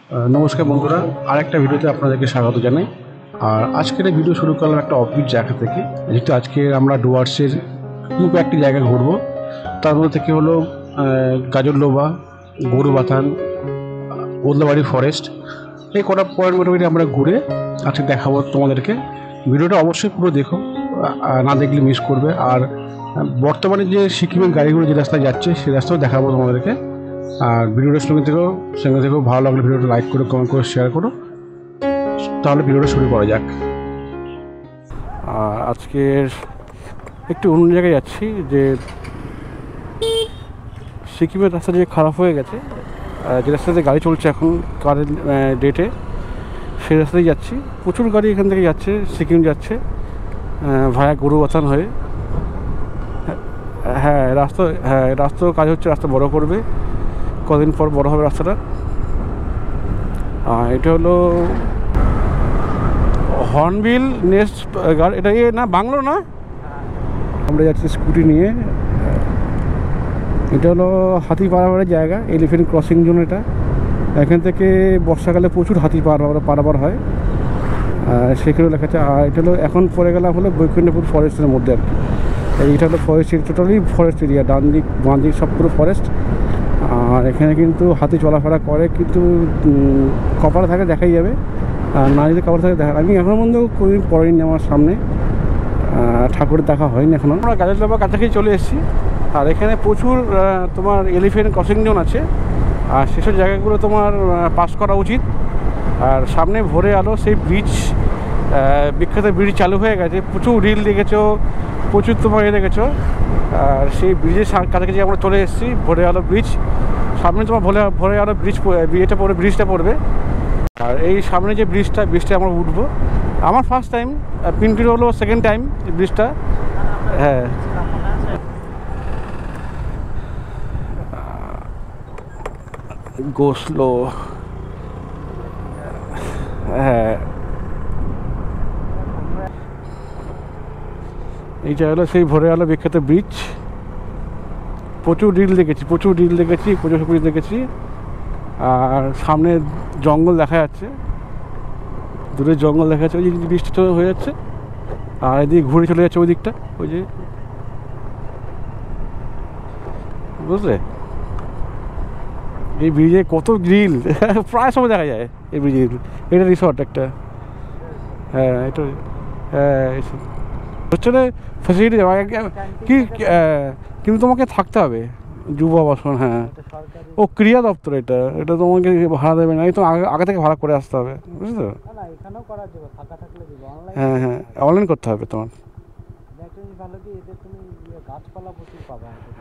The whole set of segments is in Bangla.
নমস্কার বন্ধুরা, আরেকটা ভিডিওতে আপনাদেরকে স্বাগত জানাই। আর আজকের এই ভিডিও শুরু করলাম একটা অফবিট জায়গা থেকে, যেহেতু আজকে আমরা ডুয়ার্সের খুব একটি জায়গা ঘুরবো। তার মধ্যে থেকে হলো গাজলডোবা, গরুবাথান, ওদলাবাড়ি ফরেস্ট, এই কটা পয়েন্ট মোটামুটি আমরা ঘুরে আজকে দেখাবো তোমাদেরকে। ভিডিওটা অবশ্যই পুরো দেখো, না দেখলে মিস করবে। আর বর্তমানে যে সিকিমের গাড়িগুলো যে রাস্তায় যাচ্ছে সেই রাস্তাও দেখাবো তোমাদেরকে। আর ভিডিওটার সঙ্গে থেকেও ভালো লাগলে ভিডিওটা লাইক করো, কমেন্ট করো, শেয়ার করো। তাহলে ভিডিওটা শুরু করা যাক। আর আজকের একটু অন্য জায়গায় যাচ্ছি, যে সিকিমের রাস্তা যে খারাপ হয়ে গেছে, যে রাস্তাতে গাড়ি চলছে এখন কারেন্ট ডেটে, সেই রাস্তাতেই যাচ্ছি। প্রচুর গাড়ি এখান থেকে যাচ্ছে, সিকিম যাচ্ছে ভায়া গরুবাথান হয়ে। রাস্তার কাজ হচ্ছে, রাস্তা বড় করবে, কদিন পর বড় হবে রাস্তাটা। এটা হলো হর্নবিল নেক্সট গাড়ি, এটা না বাংলো না, আমরা যাচ্ছি স্কুটি নিয়ে। এটা হলো হাতি পারাবারের জায়গা, এলিফেন্ট ক্রসিং জোন। এখান থেকে বর্ষাকালে প্রচুর হাতি পারাবার হয়, সেখানেও লেখা আছে। আর এটা হলো এখন পরে গেলাম হলো বৈকুণ্ঠপুর ফরেস্টের মধ্যে আর কি। এইটা হলো ফরেস্ট, টোটালি ফরেস্ট এরিয়া, ডান দিক বাঁ দিক সব পুরো ফরেস্ট। আর এখানে কিন্তু হাতি চলাফেরা করে, কিন্তু কপালে থাকে দেখাই যাবে, আর না যদি কপালে থাকে দেখা। আমি এখনও পর্যন্ত কোনোদিন পড়িনি, আমার সামনে ঠাকুরের দেখা হয়নি এখনও। আমরা গাজলডোবা কাছাকাছি চলে এসেছি। আর এখানে প্রচুর তোমার এলিফেন্ট ক্রসিং জোন আছে, আর সেসব জায়গাগুলো তোমার পাস করা উচিত। আর সামনে ভোরে আলো, সেই ব্রিজ, বিখ্যাত ব্রিজ চালু হয়ে গেছে, প্রচুর রিল দেখেছো, প্রচুর তোমার দেখেছো। আর সেই ব্রিজের কাছাকাছি আমরা চলে এসেছি, ভোরে আলো ব্রিজ। সামনে তোমার ভোরে আলো ব্রিজটা পড়বে। আর এই সামনে যে ব্রিজটা আমরা উঠবো। আমার ফার্স্ট টাইম, পিন্টির হলো সেকেন্ড টাইম ব্রিজটা। হ্যাঁ, গো স্লো। হ্যাঁ, এইটা হলো সেই ভোরে আলো বিখ্যাত ব্রিজ। প্রচুর রিল দেখেছি, প্রচুর দেখেছি। আর সামনে জঙ্গল দেখা যাচ্ছে, দূরে জঙ্গল দেখা যাচ্ছে, ওই যে বৃষ্টি হয়ে যাচ্ছে। আর এদিকে ঘুরে চলে যাচ্ছে ওই দিকটা, ওই যে, বুঝলে? এই ব্রিজে কত গ্রিল প্রায় সময় দেখা যায় এই ব্রিজে। এটা রিসর্ট একটা। হ্যাঁ, এটা হচ্ছে না ফ্যাসিলিটি কি, কিন্তু তোমাকে থাকতে হবে যুব আবাসন। হ্যাঁ, ও ক্রিয়া দপ্তর। এটা তোমাকে ভাড়া দেবে না, এই তো আগে থেকে ভাড়া করে আসতে হবে, বুঝছো? হ্যাঁ, অনলাইন করতে হবে তোমার।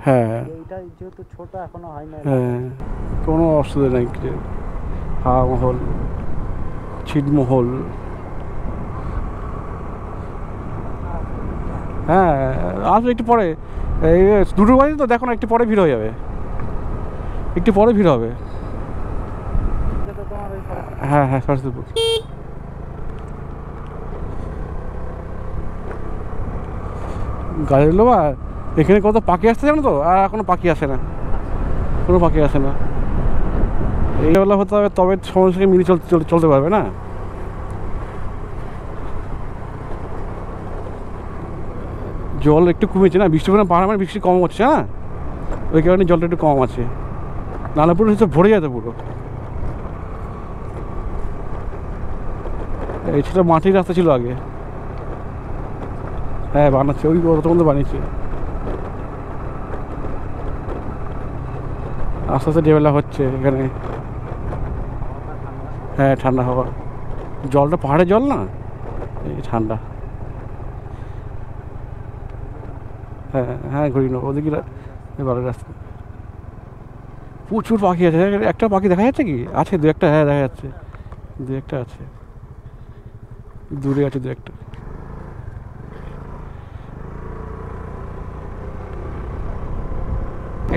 হ্যাঁ, কোনো অসুবিধা নেই। হাওয়া মহল, ছিটমহল। হ্যাঁ, আসবে একটু পরে। এই দুটো বাজে তো, দেখো না, একটু পরে ভিড় হয়ে যাবে, একটু পরে ভিড় হবে। হ্যাঁ, সরস্বতীপুর। গাজলডোবা এখানে কত পাখি আসতে জানো তো? আর এখনো পাখি আসে না, কোনো পাখি আসে না। এইবেলা হতে হবে, তবে সময়ের সঙ্গে মিলে চলতে পারবে না। জল একটু কমেছে না, বৃষ্টি পাহাড় মানে বৃষ্টি কম হচ্ছে না, ওই কারণে জলটা একটু কম আছে, নাহলে পুরো ভরে যেত পুরো। এই ছিল মাটির রাস্তা ছিল আগে। হ্যাঁ, বানাচ্ছে, ওই মধ্যে বানিয়েছে। আস্তে আস্তে ডেভেলপ হচ্ছে এখানে। হ্যাঁ, ঠান্ডা হাওয়া, জলটা পাহাড়ের জল না, এই ঠান্ডা। হ্যাঁ, ঘুরি নেবো ওদিকে, এবার রাস্তা। প্রচুর পাখি আছে, একটা পাখি দেখা যাচ্ছে কি, আছে দু একটা। হ্যাঁ, দেখা যাচ্ছে দু একটা আছে, দূরে আছে দু একটা।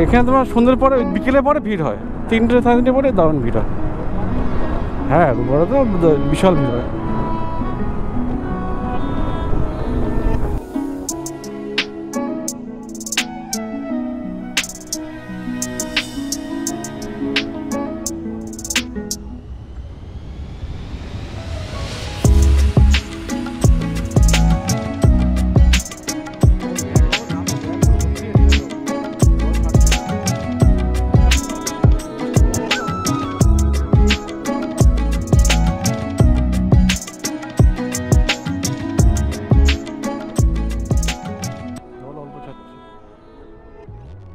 এখানে তোমার সন্ধ্যের পরে, বিকেলের পরে ভিড় হয়, 3টে 3:30 পরে দারুণ ভিড় হয়। হ্যাঁ, বড় তো বিশাল ভিড় হয়।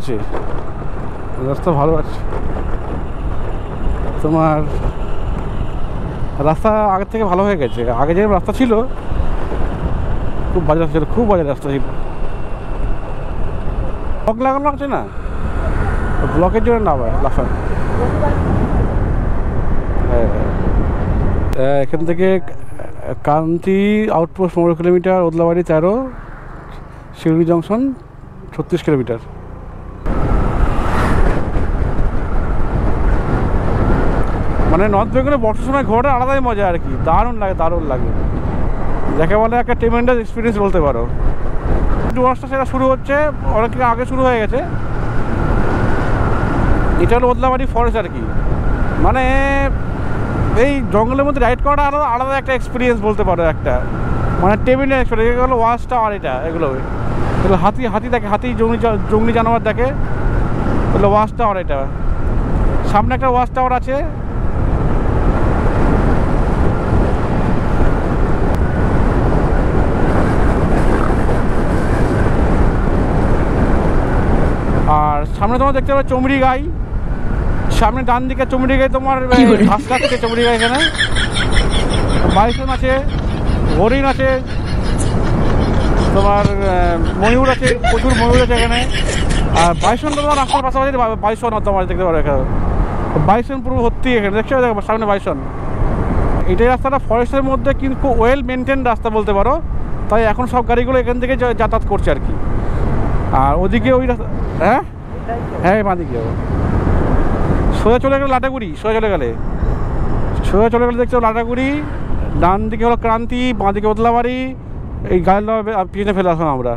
হচ্ছে, রাস্তা ভালো আছে। তোমার রাস্তা আগের থেকে ভালো হয়ে গেছে। আগে যে রাস্তা ছিল খুব বাজে রাস্তা ছিল, খুব বাজে রাস্তা ছিল। ব্লক লাগানো আছে না, ব্লকের জন্য না ভাই লাফা। এখান থেকে Kanti outpost 15 kilometre, Odlabari 13, Siuri junction 36 kilometre. মানে নর্থ বেঙ্গলে বর্ষার সময় ঘোরাটা আলাদাই মজা আর কি, দারুণ লাগে, দারুণ লাগে। যাকে বলে একটা ট্রেমেন্ডাস এক্সপিরিয়েন্স বলতে পারো। ডুয়ার্সটা সেটা শুরু হচ্ছে অনেক আগে, শুরু হয়ে গেছে। এটা হলো ওদলাবাড়ি ফরেস্ট আর কি। মানে এই জঙ্গলের মধ্যে রাইড করাটা আলাদা আলাদা একটা এক্সপিরিয়েন্স বলতে পারো, একটা মানে ট্রেমেন্ডাস এক্সপিরিয়েন্স। এগুলো ওয়াচ টাওয়ার, এগুলো হাতি দেখে, হাতি জঙ্গলি জানোয়ার দেখে, এগুলো ওয়াচ টাওয়ার। এটা সামনে একটা ওয়াচ টাওয়ার আছে। আর সামনে তোমার দেখতে পাবে চমড়ি গাই, সামনে ডান দিকে চমড়ি গাই, তোমার ঘাস খাচ্ছে চমড়ি গাই। এখানে বাইসন আছে, হরিণ আছে, তোমার ময়ূর আছে, প্রচুর ময়ূর আছে এখানে। আর বাইসন তোমার রাস্তার পাশাপাশি বাইসন তোমার দেখতে পারো এখানে। বাইসন পুরো ভর্তি এখানে, দেখছো সামনে বাইসন। এইটাই রাস্তাটা ফরেস্টের মধ্যে কিন্তু ওয়েল মেনটেন রাস্তা বলতে পারো, তাই এখন সব গাড়িগুলো এখান থেকে যাতায়াত করছে আর কি। আর ওদিকে ওই রাস্তা, হ্যাঁ হ্যাঁ বাঁদিকে সোজা চলে গেলে লাটাগুড়ি, সোজা চলে গেলে দেখছো লাটাগুড়ি। ডান দিকে হলো ক্রান্তি, বাঁদিকে ওদলাবাড়ি। এই গাড়িটা পিছনে ফেলে আসলাম আমরা।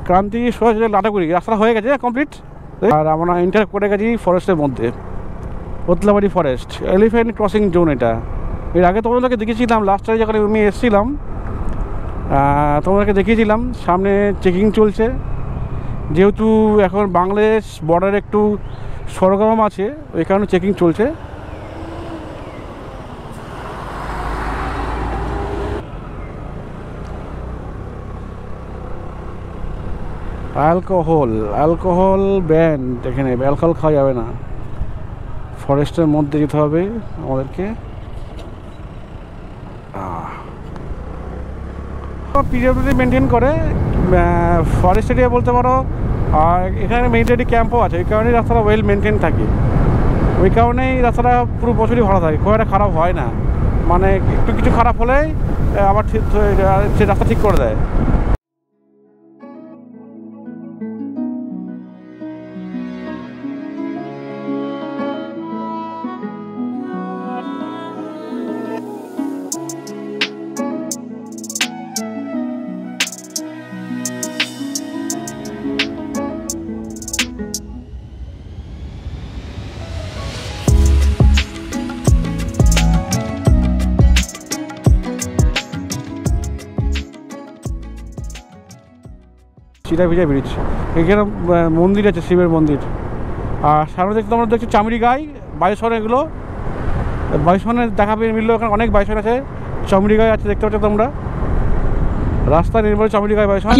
ক্রান্তি সোজা চলে লাটাগুড়ি, রাস্তা হয়ে গেছে কমপ্লিট। আর আমরা এন্টার করে গেছি ফরেস্টের মধ্যে, Odlabari forest elephant crossing zone. এটা এর আগে তোমাদেরকে দেখেছিলাম, লাস্ট টাইম যখন আমি এসেছিলাম তোমাদেরকে দেখিয়েছিলাম। সামনে চেকিং চলছে, যেহেতু এখন বাংলাদেশ বর্ডার একটু সরগরম আছে, ওই কারণে চেকিং চলছে। অ্যালকোহল ব্যান, এখানে অ্যালকোহল খাওয়া যাবে না। ফরেস্টের মধ্যে যেতে হবে আমাদেরকে। পিরিয়ডলি মেনটেন করে ফরেস্ট এরিয়া বলতে পারো। আর এখানে মিলিটারি ক্যাম্পও আছে, ওই কারণেই রাস্তাটা ওয়েল মেনটেন থাকে। ওই কারণেই রাস্তাটা পুরো বছরই ভালো থাকে, খুব একটা খারাপ হয় না। মানে একটু কিছু খারাপ হলেই আবার ঠিক সে রাস্তা ঠিক করে দেয়। চিটাভিজা ব্রিজ, এখানে মন্দির আছে, শিবের মন্দির। আর সামনে দেখতে আমরা দেখছি চামড়ি গাই, বাইসন। এগুলো বাইসনের দেখা পেয়ে মিললো, এখানে অনেক বাইসন আছে, চামড়ি গাই আছে, দেখতে পাচ্ছ তোমরা। রাস্তা নির্ভর চামড়ি গাই বাইসন।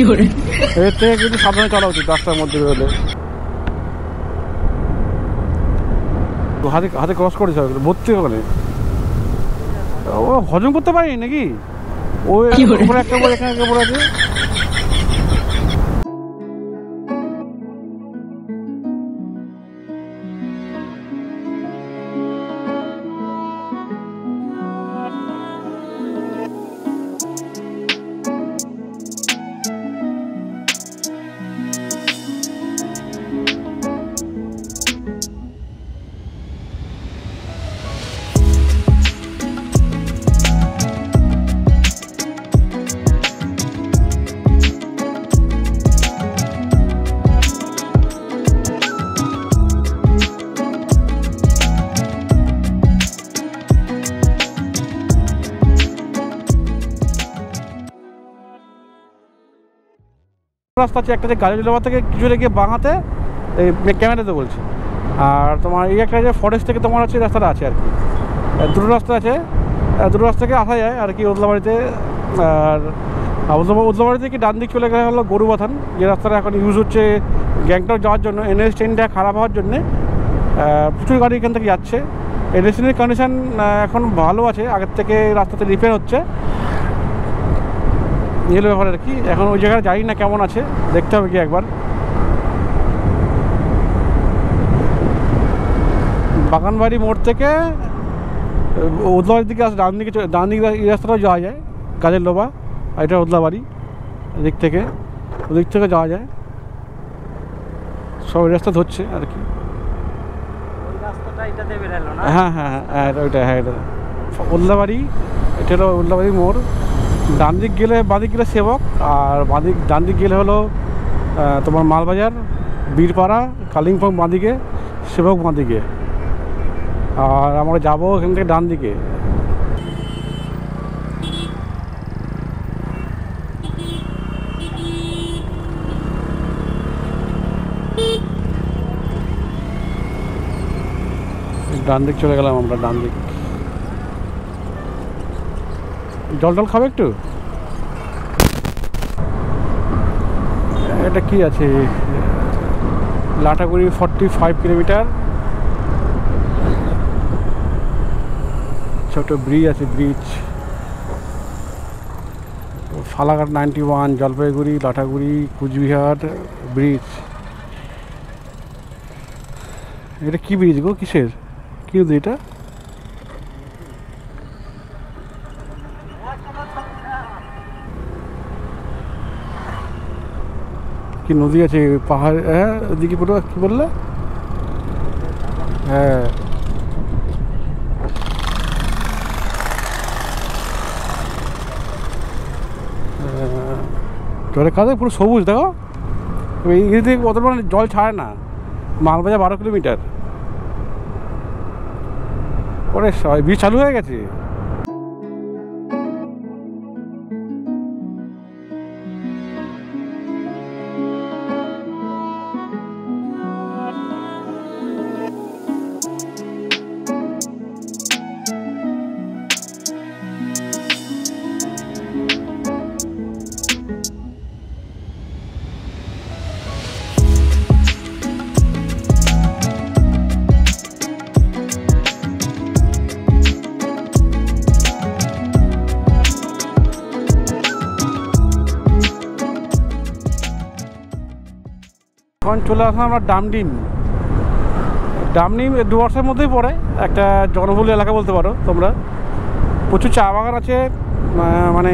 এর থেকে কিন্তু সাবধানে চলা উচিত রাস্তার মধ্যে বেরোলে। হাতে হাতে ক্রস করেছে ভর্তি, ওখানে ও হজম করতে পারি নাকি, ওই একটা বড় এখানে একটা বড় আছে। রাস্তা আছে একটা, যে গাড়িগুলোর থেকে কিছুটা গিয়ে বাঁহাতে, এই ক্যামেরাতে বলছি। আর তোমার এই একটা যে ফরেস্ট থেকে তোমার হচ্ছে রাস্তাটা আছে আর কি, দুটো রাস্তা আছে, দুটো রাস্তা থেকে আসা যায় আর কি ওদলাবাড়িতে। আর উদলাবাড়ি থেকে ডান দিক চলে গেলে হলো গরুবাথান, যে রাস্তাটা এখন ইউজ হচ্ছে গ্যাংটক যাওয়ার জন্য। NH 10টা খারাপ হওয়ার জন্যে প্রচুর গাড়ি এখান থেকে যাচ্ছে। NH 10-এর কন্ডিশান এখন ভালো আছে, আগের থেকে রাস্তাতে রিপেয়ার হচ্ছে, এগুলো ব্যাপার আর কি। এখন ওই জায়গায় জানি না কেমন আছে, দেখতে হবে কি একবার। বাগানবাড়ি মোড় থেকে উদলাবাড়ির দিকে ডান দিকে এই রাস্তাটাও যাওয়া যায়, কাজের লোবা, এটা উদলাবাড়ি দিক থেকে, ওদিক থেকে যাওয়া যায়, সব রাস্তা ধরছে আর কি। হ্যাঁ হ্যাঁ হ্যাঁ ওইটা, হ্যাঁ এটা উদলাবাড়ি, এটা হলো উদলাবাড়ি মোড়। ডান দিক গেলে, বাঁদিক গেলে সেবক, আর ডান দিক গেলে হলো তোমার মালবাজার, বীরপাড়া, কালিম্পং বাঁদিকে, সেবক বাঁদিকে। আর আমরা যাবো এখান থেকে ডান দিকে। ডান দিক চলে গেলাম আমরা, ডান দিক। জল খাবে একটু? এটা কি আছে, লাটাগুড়ি 45 কিলোমিটার। ছোট ব্রিজ আছে, ব্রিজ ফালাঘাট 91, জলপাইগুড়ি, লাটাগুড়ি, কুচবিহার ব্রিজ। এটা কি ব্রিজ গো, কিসের, কি নদী এটা? কি নদী আছে পাহাড়? হ্যাঁ ওদিকে পুরো কি বললে? হ্যাঁ জলের কাছে পুরো সবুজ, দেখো এই দিকে অত মানে জল ছাড়ে না। মালবাজার 12 কিলোমিটার পরে ব্রিজ চালু হয়ে গেছে। এখন চলে আসলাম আমরা ডামডিম। 2 বর্ষের মধ্যেই পড়ে, একটা জনবহুল এলাকা বলতে পারো তোমরা। প্রচুর চা বাগান আছে, মানে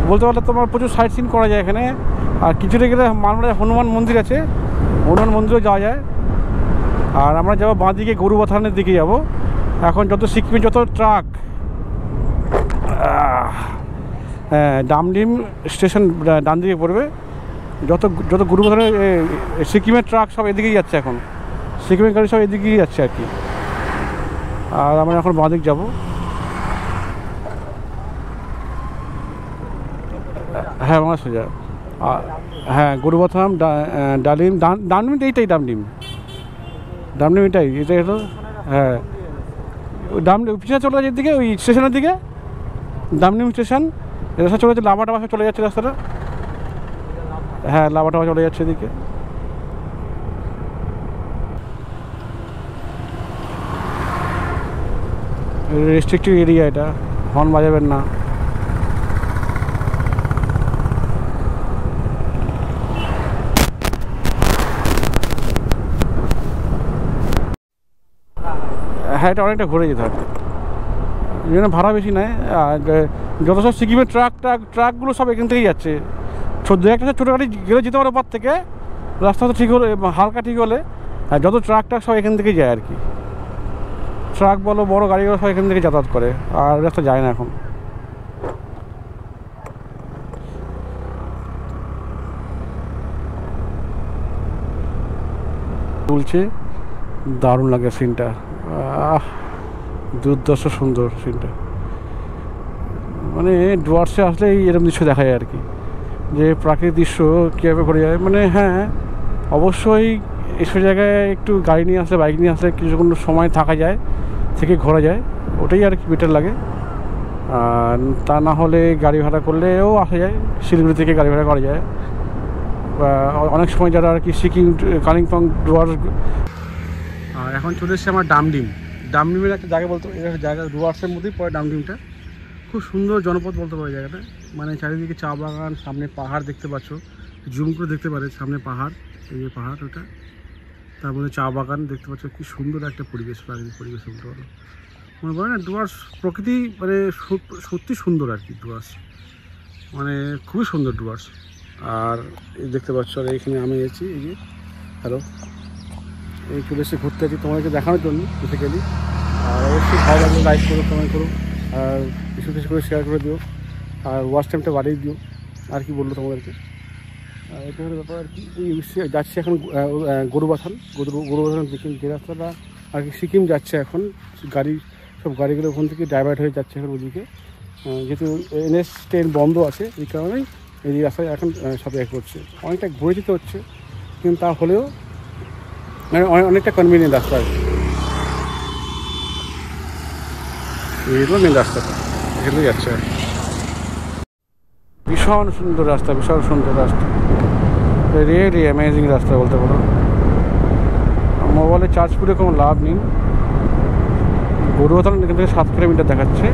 বলতে পারলে তোমার প্রচুর সাইট সিন করা যায় এখানে। আর কিছুটা গেলে মালবাজার হনুমান মন্দির আছে, হনুমান মন্দিরেও যাওয়া যায়। আর আমরা যাবো বাঁদিকে গরুবাথানের দিকে যাব। এখন সিকিমের যত ট্রাক, ডামডিম স্টেশন ডান দিকে পড়বে, যত গরুবাথানের সিকিমের ট্রাক সব এদিকেই যাচ্ছে এখন, সিকিমের গাড়ি সব এদিকেই যাচ্ছে আর কি। আর আমরা এখন বাঁদিক যাব। হ্যাঁ আমার সোজা, হ্যাঁ গরুবাথান, ডালিম, ডামডিম এইটাই, ডামডিম এটাই, এটাই হলো। হ্যাঁ ডামডিম পিছনে চলে যাচ্ছে এদিকে, ওই স্টেশনের দিকে, ডামডিম স্টেশন। রাস্তা চলে যাচ্ছে, লাভাটা বাসা চলে যাচ্ছে রাস্তাটা। হ্যাঁ লাভাটা চলে যাচ্ছে এদিকে। রেস্ট্রিক্টেড এরিয়া, এটা হর্ন বাজাবেন না। হ্যাঁ এটা অনেকটা ঘুরে যেতে হবে, এই জন্য ভাড়া বেশি নেয়। আর যত সব সিকিমের ট্রাকগুলো সব এখান থেকেই যাচ্ছে। একটা ছোটো গাড়ি গেলে যেতে পারে ওপর থেকে, রাস্তা তো ঠিক হলে, হালকা ঠিক হলে। আর যত ট্রাক সব এখান থেকেই যায় আর কি। ট্রাক বলো, বড়ো গাড়িগুলো সব এখান থেকে যাতায়াত করে, আর রাস্তা যায় না এখন। তুলছে, দারুণ লাগে সিনটা, দুর্দর্শ সুন্দর সিনটা। মানে ডুয়ার্সে আসলে এরকম দৃশ্য দেখা যায় আর কি, যে প্রাকৃতিক দৃশ্য কীভাবে ঘুরে যায়। মানে হ্যাঁ অবশ্যই এসব জায়গায় একটু গাড়ি নিয়ে আসলে, বাইক নিয়ে আসলে কিছুক্ষণ সময় থাকা যায়, থেকে ঘোরা যায়, ওটাই আর কি বেটার লাগে। আর তা না হলে গাড়ি ভাড়া করলেও আসা যায়, শিলিগুড়ি থেকে গাড়ি ভাড়া করা যায়। বা অনেক সময় যারা আর কি সিকিম কালিম্পং ডুয়ার্স। আর এখন চলে এসেছে আমার ডামডিমের একটা জায়গা বলতে একটা জায়গা, ডুয়ার্সের মধ্যেই পড়ে ডামডিমটা। খুব সুন্দর জনপদ বলতে পারে জায়গাটা, মানে চারিদিকে চা বাগান, সামনে পাহাড় দেখতে পাচ্ছ, জুম করে দেখতে পারে, সামনে পাহাড়, এই যে পাহাড় ওটা, তার মধ্যে চা বাগান দেখতে পাচ্ছ। কি সুন্দর একটা পরিবেশ, প্রাকৃতিক পরিবেশ বলতে পারো। মনে করে না ডুয়ার্স প্রকৃতি মানে সত্যি সুন্দর আর কি, ডুয়ার্স মানে খুবই সুন্দর ডুয়ার্স। আর এই দেখতে পাচ্ছ, আর এইখানে আমি এসেছি, এই যে হ্যালো, এই চলে এসে ঘুরতে আছি তোমাদেরকে দেখানোর জন্য বেসিক্যালি। আর অবশ্যই ভালো লাগলে লাইক করো, কমেন্ট করো, আর কিছু কিছু করে শেয়ার করে দিও, আর ওয়াচ টাইমটা বাড়িয়ে দিও। আর কি বললো তোমাদেরকে, এটা হলো ব্যাপার আর কি। যাচ্ছি এখন গরুবাথান দিকে, যে রাস্তাটা আর কি সিকিম যাচ্ছে এখন, গাড়ি সব গাড়িগুলো ওখান থেকে ডাইভার্ট হয়ে যাচ্ছে এখন ওদিকে, যেহেতু NH 10 বন্ধ আছে, এই কারণেই এই রাস্তায় এখন সব এক করছে। অনেকটা ঘুরে যেতে হচ্ছে, কিন্তু তা হলেও মানে অনেকটা কনভিনিয়েন্ট রাস্তা আর কি। এইগুলো মেন রাস্তাটা, এখানে যাচ্ছে। ভীষণ সুন্দর রাস্তা, ভীষণ সুন্দর রাস্তা, রিয়েলি অ্যামেজিং রাস্তা বলতে পারো। মোবাইলে চার্জ করে কোনো লাভ নেই। গরুবাথান এখান থেকে 7 কিলোমিটার দেখাচ্ছে,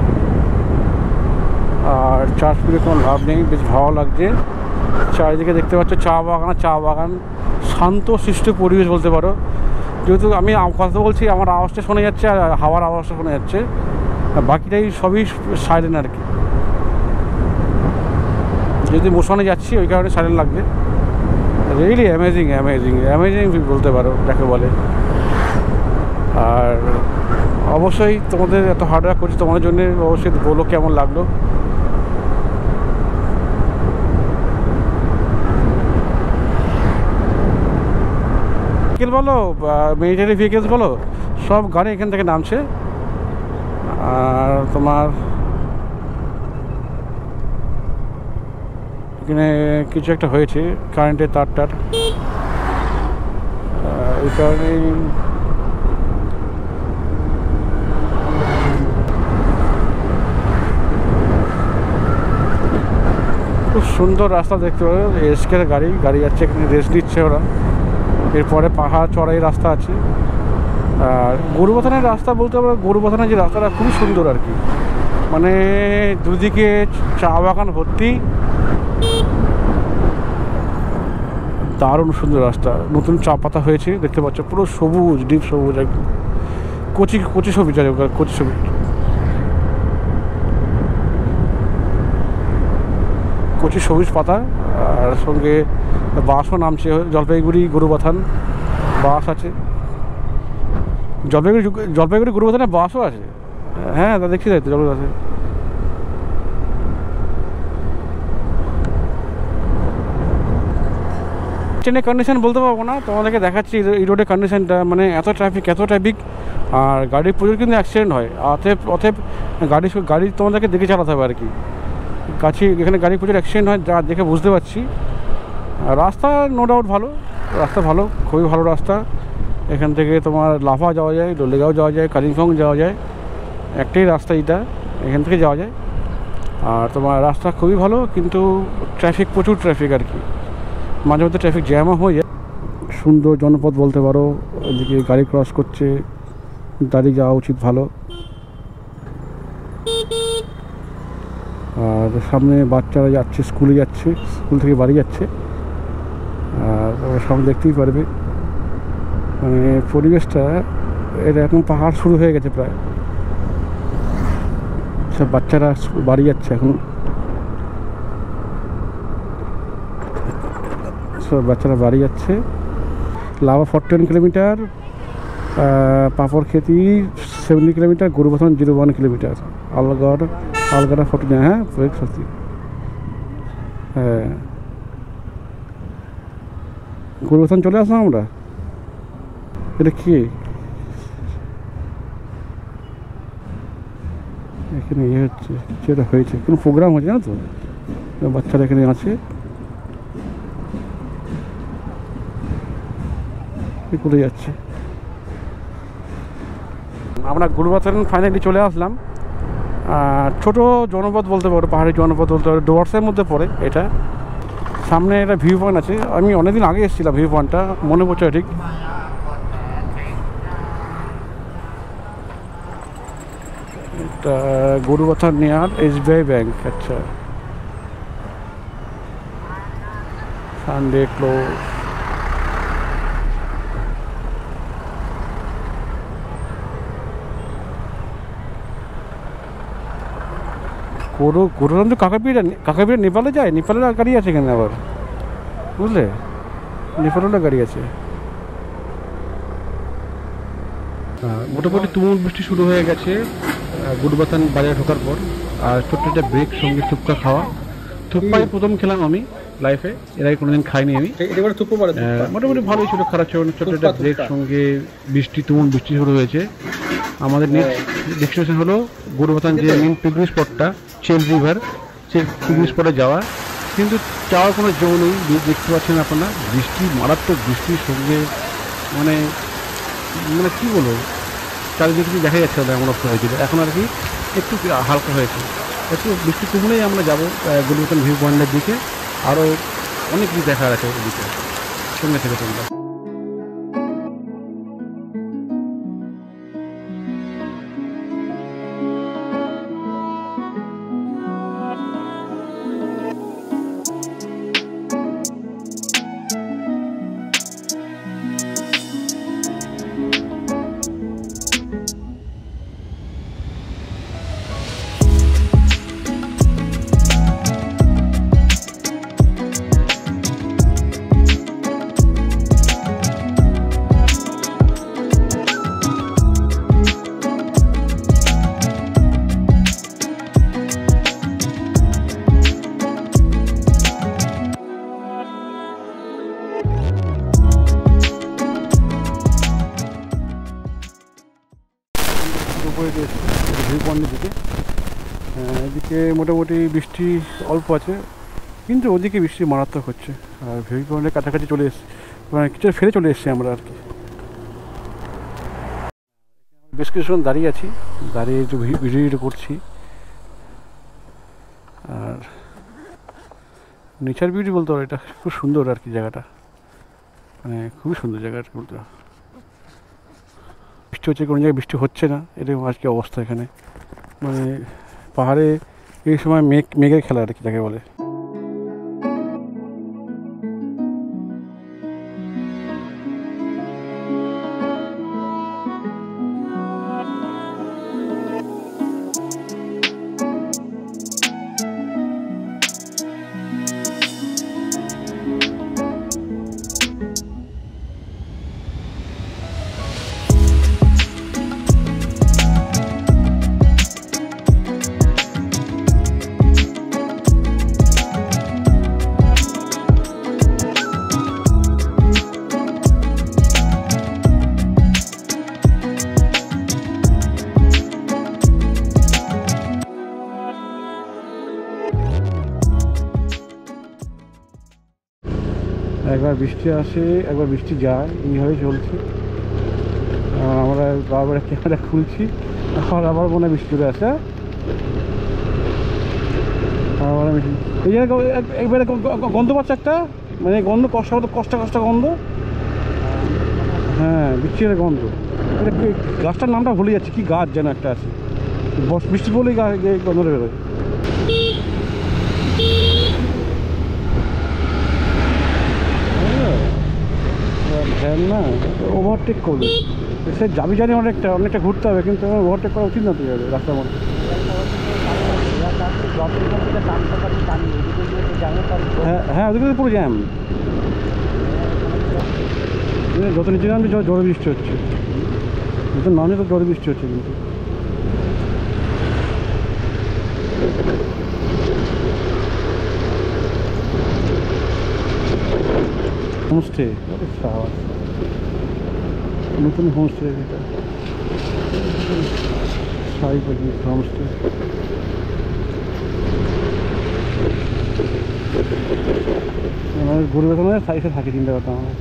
আর চার্জ করে কোনো লাভ নেই। বেশ ভালো লাগছে, চারিদিকে দেখতে পাচ্ছ চা বাগান, শান্ত সৃষ্ট পরিবেশ বলতে পারো। যেহেতু আমি কথা বলছি, আমার আওয়াজটা শোনা যাচ্ছে আর হাওয়ার আওয়াজটা শোনা যাচ্ছে, বাকিটাই সবই সাইলেন্ট আর কি। যদি মোশনে যাচ্ছি ওই কারণে সাইলেন্ট লাগবে। রিয়েলি অ্যামেজিং বলতে পারো যাকে বলে। আর অবশ্যই তোমাদের এত হার্ড ওয়ার্ক করছি তোমাদের জন্য, অবশ্যই বলো কেমন লাগলো। ভেহিকেল বলো, মিলিটারি ভেহিকেলস বলো, সব গাড়ি এখান থেকে নামছে। আর তোমার এখানে কিছু একটা হয়েছে, কারেন্টের তারটার, এই কারণেই খুব সুন্দর রাস্তা দেখতে পাবে। এসকের গাড়ি যাচ্ছে, এখানে রেস্ট নিচ্ছে ওরা। এরপরে পাহাড় চড়াই রাস্তা আছে। আর গরুবাথানের রাস্তা বলতে পারো, গরুবাথানের যে রাস্তাটা খুবই সুন্দর আর কি, মানে দুদিকে চা বাগান ভর্তি, দারুণ সুন্দর রাস্তা। নতুন চা পাতা হয়েছে দেখতে পাচ্ছ, পুরো সবুজ, ডিপ সবুজ, একদম কচি সবুজ, কচি সবুজ, কচি সবুজ পাতা। আর সঙ্গে বাসও নামছে, জলপাইগুড়ি গরুবাথান বাস আছে, জলপাইগুড়ি গরুবাথানে বাসও আছে। হ্যাঁ, তা দেখছি তাই তো, জলপাইগুড়ি ট্রেনের কন্ডিশন বলতে পারবো না, তোমাদেরকে দেখাচ্ছি এই রোডের কন্ডিশনটা। মানে এত ট্রাফিক, আর গাড়ির প্রচুর কিন্তু অ্যাক্সিডেন্ট হয়। অতএব গাড়ি তোমাদেরকে দেখে চালাতে হবে আর কি। এখানে গাড়ি প্রচুর অ্যাক্সিডেন্ট হয়, যা দেখে বুঝতে পারছি। রাস্তা নো ডাউট ভালো, রাস্তা ভালো, খুবই ভালো রাস্তা। এখান থেকে তোমার লাফা যাওয়া যায়, লোলেগাঁও যাওয়া যায়, কালিম্পং যাওয়া যায়, একটাই রাস্তা এটা, এখান থেকে যাওয়া যায়। আর তোমার রাস্তা খুবই ভালো, কিন্তু প্রচুর ট্রাফিক আর কি, মাঝে মধ্যে ট্রাফিক জ্যামও হয়ে যায়। সুন্দর জনপদ বলতে পারো, ওইদিকে গাড়ি ক্রস করছে, দাঁড়িয়ে যাওয়া উচিত ভালো। আর সামনে বাচ্চারা যাচ্ছে, স্কুলে যাচ্ছে, স্কুল থেকে বাড়ি যাচ্ছে। আর সামনে দেখতেই পারবে, মানে পরিবেশটা, এটা এখন পাহাড় শুরু হয়ে গেছে প্রায়। সব বাচ্চারা বাড়ি যাচ্ছে এখন, সব বাচ্চারা বাড়ি যাচ্ছে। Lava 41 kilometre, Paparkheti 70 kilometre, Gorubathan 01 kilometre, Algarah 49। হ্যাঁ, সত্যি। হ্যাঁ, গরুবাথান চলে আসলাম আমরা। এটা কি এখানে হচ্ছে, যেটা হয়েছে কোনো প্রোগ্রাম হচ্ছে না তো, বাচ্চারা এখানে আছে, করে যাচ্ছে। আমরা গরুবাথান ফাইনালি চলে আসলাম। ছোট জনপদ বলতে পারো, পাহাড়ি জনপদ বলতে পারো, ডুয়ার্সের মধ্যে পড়ে এটা। সামনে একটা ভিউ পয়েন্ট আছে, আমি অনেকদিন আগে এসেছিলাম, ভিউ পয়েন্টটা মনে পড়ছে ঠিক। এটা গরুবাথা নিয়ার SBI ব্যাংক। আচ্ছা, সানডে ক্লোজ। গরুরাম তো কাকাপিড়া নেপালে যায়, নেপালের গাড়ি আছে এখানে আবার, বুঝলে, নেপালেরও গাড়ি আছে। মোটামুটি তুমুল বৃষ্টি শুরু হয়ে গেছে গুরুবাথান বাজারে ঢোকার পর। আর ছোট্ট একটা ব্রেক, সঙ্গে থুপকা খাওয়া। থুপকাই প্রথম খেলাম আমি লাইফে, এর আগে কোনোদিন খাইনি আমি। মোটামুটি ভালোই ছিল, খারাপ ছিল। ছোট্ট একটা ব্রেক, সঙ্গে বৃষ্টি, তুমুল বৃষ্টি শুরু হয়েছে। আমাদের নেক্সট ডেস্টিনেশন হলো গুরুবাথান যে মেন পিকনিক স্পটটা, চেল রিভার, সেই পিকনিক স্পটে যাওয়া। কিন্তু যাওয়ার কোনো জো নেই, দেখতে পাচ্ছেন আপনারা, বৃষ্টি, মারাত্মক বৃষ্টির সঙ্গে, মানে মানে কী বলবো, চারিদিকে দেখা যাচ্ছে না এমন অবস্থা হয়েছিল। এখন আর কি একটু হালকা হয়েছে, একটু বৃষ্টি কমলেই আমরা যাবো গুরুবাথান ভিউ পয়েন্টের দিকে। আরও অনেক কিছু দেখার আছে ওদিকে, সঙ্গে থেকে তোমরা। ভিউ পয়েন্টের দিকে, এদিকে মোটামুটি বৃষ্টি অল্প আছে, কিন্তু ওদিকে বৃষ্টি মারাত্মক হচ্ছে। আর ভিউ পয়েন্টের কাছাকাছি চলে এসেছি, মানে কিছু ফেলে চলে এসেছি আমরা আর কি। বেশ কিছুক্ষণ দাঁড়িয়ে আছি, দাঁড়িয়ে একটু ভিডিও করছি। আর নেচার বিউটি বলতে পারো, এটা খুব সুন্দর আর কি জায়গাটা, মানে খুবই সুন্দর জায়গা আর কি বলতে পারো। বৃষ্টি হচ্ছে, কোনো জায়গায় বৃষ্টি হচ্ছে না, এরকম আজকে অবস্থা এখানে। মানে পাহাড়ে এই সময় মেঘের খেলা আর কি যাকে বলে। একবার বৃষ্টি আসে, একবার বৃষ্টি যায়, এইভাবেই চলছে। আমরা বারবার ক্যামেরা খুলছি, আবার মনে হয় বৃষ্টি চলে আসে। এই জায়গায় একবারে গন্ধ পাচ্ছে একটা, মানে গন্ধ, কষ্ট গন্ধ। হ্যাঁ, বৃষ্টির গন্ধ। এটা গাছটার নামটা ভুলে যাচ্ছি, কি গাছ যেন একটা আছে, বৃষ্টি বলেই গন্ধটা বেরোয়। ভ্যান না ওভারটেক করবে, সে যাবি জানি অনেকটা ঘুরতে হবে, কিন্তু আমার ওভারটেক করা উচিত না তো যাবে রাস্তার মধ্যে। হ্যাঁ, ওদিকে পুরো জ্যাম, যত নিচে নামছে জোরে বৃষ্টি হচ্ছে, যত নামছে তো জোরে বৃষ্টি হচ্ছে। কিন্তু হোমস্টে, নতুন হোমস্টে, এটা সাই হোমস্টে। আমাদের গরিবের সাইডে থাকে, চিন্তা করতাম আমরা।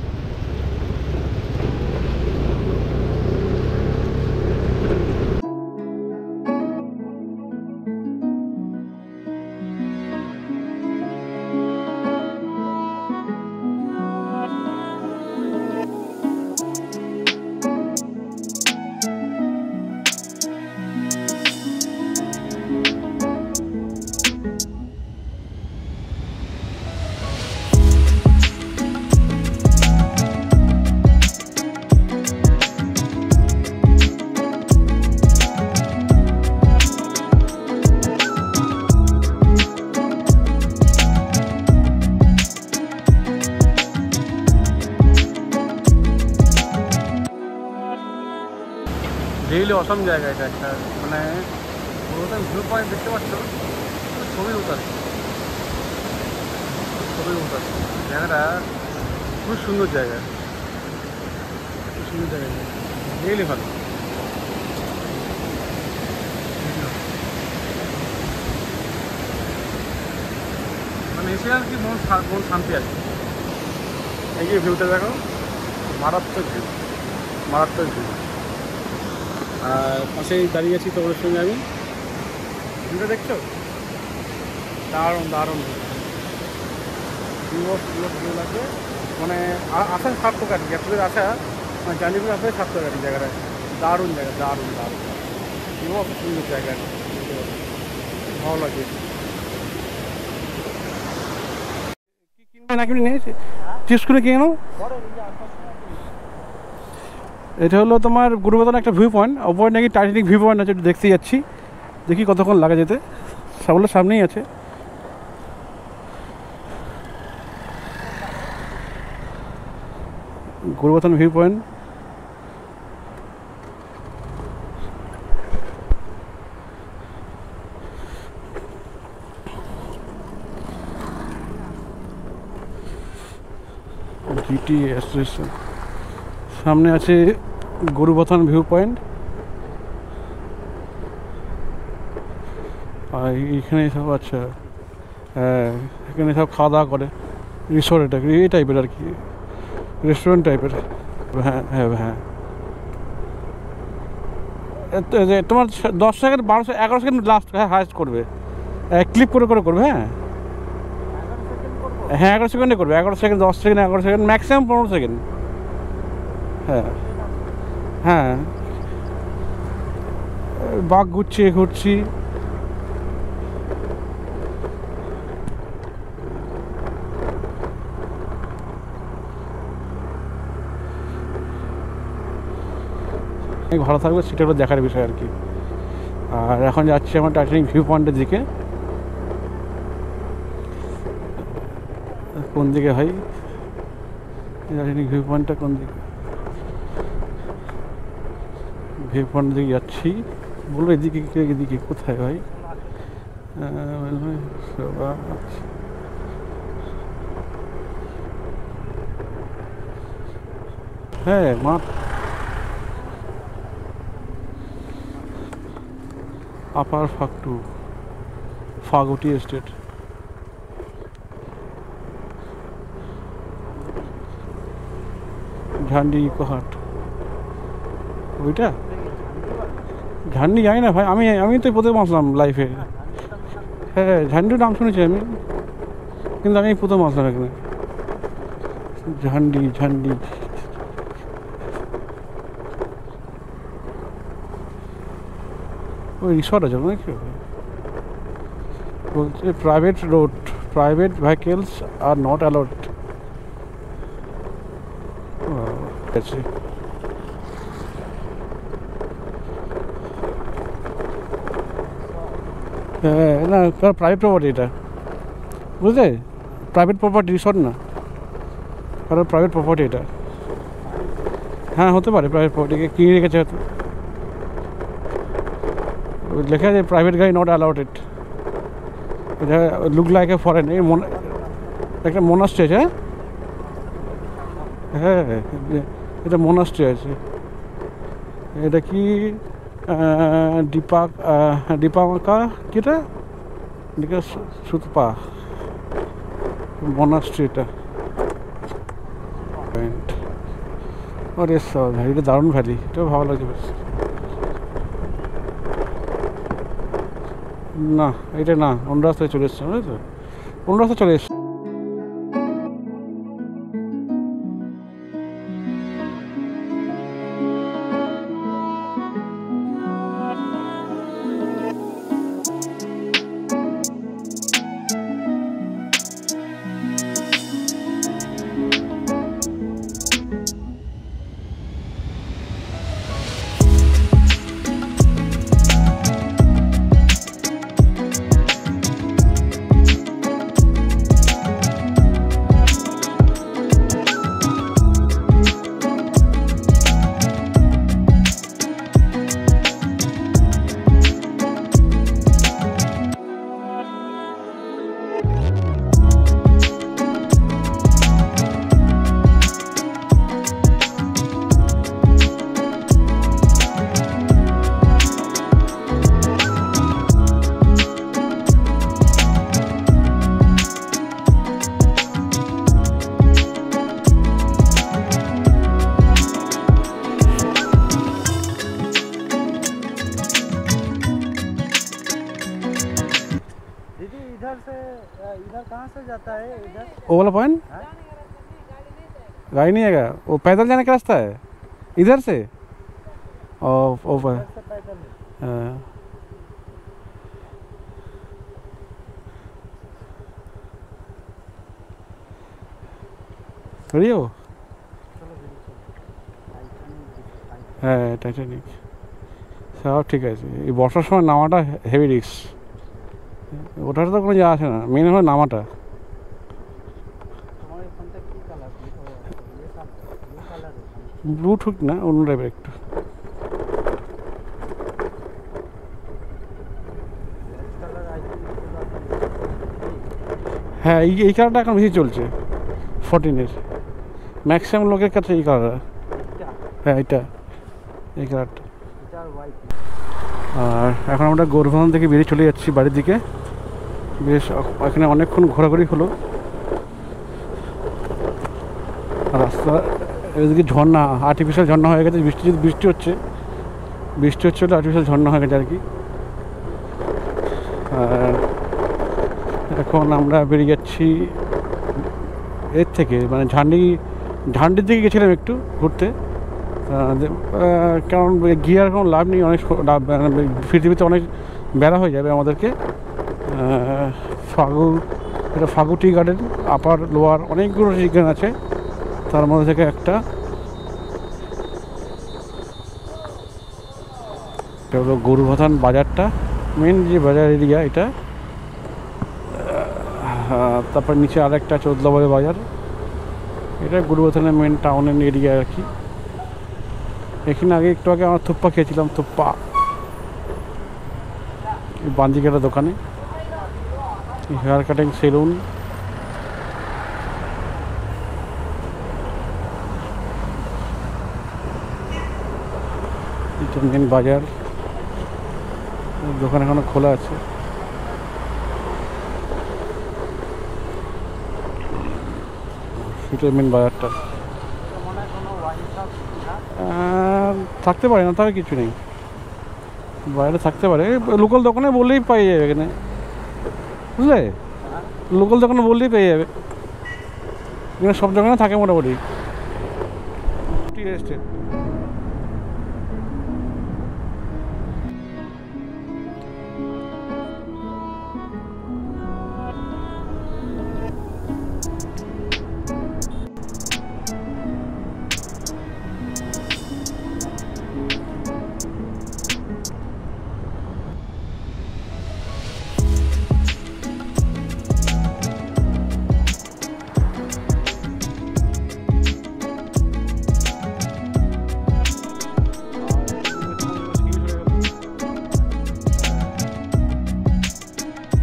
রিয়েলি অসম জায়গা এটা একটা, মানে পুরোটা ভিউ পয়েন্ট দেখতে পাচ্ছ, ছবি উঠার জায়গাটা খুব সুন্দর জায়গা, খুব সুন্দর জায়গা, রিয়েলি ভালো। মানে এসে আর কি মন শান্তি আছে। এই যে ভিউটা দেখো, মারাত্মক ভিউ, মারাত্মক ভিউ। আর পাশেই দাঁড়িয়ে আছি তোমাদের সঙ্গে আমি, ভিউটা দেখছো, দারুণ দারুণ ভিউ লাগবে। মানে আসা সার্থক আর কি, এতদের আসা মানে জানিপুর আসলে সার্থক আর কি জায়গাটা, দারুণ জায়গা, দারুণ দারুণ ভিউ, অত সুন্দর জায়গা, ভালো লাগে। কি কিনবে না কিনে নিয়েছে চেস করে কিনে নাও। এটা হলো তোমার গুরুবাদন একটা ভিউ পয়েন্ট, ওপরে নাকি টাইটানিক ভিউ পয়েন্ট আছে, একটু দেখতে যাচ্ছি, দেখি কতক্ষণ লাগে যেতে। সবগুলো সামনেই আছে। গুরুবাদন ভিউ পয়েন্ট, জিটি স্টেশন সামনে আছে, গুরুবাদন ভিউ পয়েন্ট। আর এখানে সব, আচ্ছা হ্যাঁ, এখানে সব খাওয়া দাওয়া করে, রিসোর্ট এটা এই টাইপের আর কি, রেস্টুরেন্ট টাইপের। হ্যাঁ হ্যাঁ হ্যাঁ, তোমার 10 সেকেন্ড 12 11 সেকেন্ড লাস্ট, হ্যাঁ হাইস্ট করবে, ক্লিপ করে করবে। হ্যাঁ হ্যাঁ 11 সেকেন্ডে করবে, 11 second 10 second 11 second maximum 15 second. হ্যাঁ হ্যাঁ, বাঘ ঘুরছি। ভালো থাকবে, সেটা দেখার বিষয় আর কি। আর এখন যাচ্ছি আমার টাইটানিক ভিউ পয়েন্টের দিকে। কোন দিকে ভাই টাইটানিক ভিউ পয়েন্টটা, কোন দিকে? ভিউ পয়েন্টের দিকে যাচ্ছি, বলবো এদিকে কোথায় ভাই? হ্যাঁ মা, আপার ফাগুটি এস্টেট। ঝান্ডি ইকোহাট, ওইটা ঝান্ডি জানি না ভাই, আমি তো প্রথম আসলাম লাইফে। হ্যাঁ ঝান্ডির নাম শুনেছি আমি, কিন্তু আমি প্রথম আসলাম এখানে। ঝান্ডি ওই রিসর্ট আছে নাকি? বলছে private road, private vehicles are not allowed. আছে হ্যাঁ, না প্রাইভেট প্রপার্টি এটা, বুঝলে, প্রাইভেট প্রপার্টি, রিসর্ট না, কারণ প্রাইভেট প্রপার্টি এটা। হ্যাঁ হতে পারে প্রাইভেট প্রপার্টিকে কিনে রেখেছে হয়তো, লেখা আছে প্রাইভেট গাড়ি নট অ্যালাউডেড। এটা লুক লাইক এ ফরেন, এই একটা মোনাস্ট্রি আছে। হ্যাঁ এটা মোনাস্ট্রি আছে, এটা কি দীপাঙ্কা কিটা সুতপা মোনাস্ট্রি এটা। আরে ভাই এটা দারুণ ভ্যালি, এটাও ভালো লাগছে বেশ। না এটা না, অন্য রাস্তায় চলে এসছে, বুঝলি তো, অন্য রাস্তায় চলে এসছে। इधर कहाँ से जाता है इधर? वो वाला पॉइंट गाड़ी नहीं आएगा, वो पैदल जाने का रास्ता है इधर से। ओ पैदल করিও হ্যাঁ টাইটানিক সব ঠিক আছে। এই বর্ষার সময় নামাটা হেভি রিস্ক, ওটার তো কোনো যা আসে না, মেন হলো নামাটা। ব্লু ঠিক না, অন্য টাইপের একটু। হ্যাঁ এই কালারটা এখন বেশি চলছে 14-এর, ম্যাক্সিমাম লোকের কাছে এই কালার। হ্যাঁ এটা এই কালারটা। আর এখন আমরা গৌরবন্ধন থেকে বেরিয়ে চলে যাচ্ছি বাড়ির দিকে। বেশ এখানে অনেকক্ষণ ঘোরাঘুরি হলো। রাস্তা এদিকে ঝর্ণা, আর্টিফিশিয়াল ঝর্ণা হয়ে গেছে, বৃষ্টি হচ্ছে বলে আর্টিফিশিয়াল ঝর্ণা হয়ে গেছে আর কি। আর এখন আমরা বেরিয়ে যাচ্ছি এর থেকে, মানে ঝান্ডির দিকে গেছিলাম একটু ঘুরতে, কারণ গিয়ে আর কোনো লাভ নেই, অনেক পৃথিবীতে অনেক বেড়া হয়ে যাবে আমাদেরকে। এটা ফাগু টি গার্ডেন, আপার লোয়ার অনেকগুলো টি গার্ডেন আছে, তার মধ্যে থেকে একটা হলো গরুবাথান বাজারটা, মেন যে বাজার এরিয়া এটা। তারপর নিচে আরেকটা চৌদ্দবাড়ি বাজার, এটা গরুবাথানের মেন টাউনের এরিয়া আর কি। এখানে একটু আগে আমার থুপ্পা খেয়েছিলাম, থুপ্পা বান্দিকাটা দোকানে, হেয়ার কাটিং সেলুন। এটা মেন বাজার, দোকান এখনো খোলা আছে। সেটা মেন বাজারটা। থাকতে পারে না, তাহলে কিছু নেই, বাইরে থাকতে পারে। লোকাল দোকানে বললেই পাই যাবে এখানে, বুঝলে, লোকাল দোকানে বললেই পেয়ে যাবে, এখানে সব দোকানে থাকে মোটামুটি। টি এস্টেট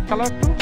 কালার একটু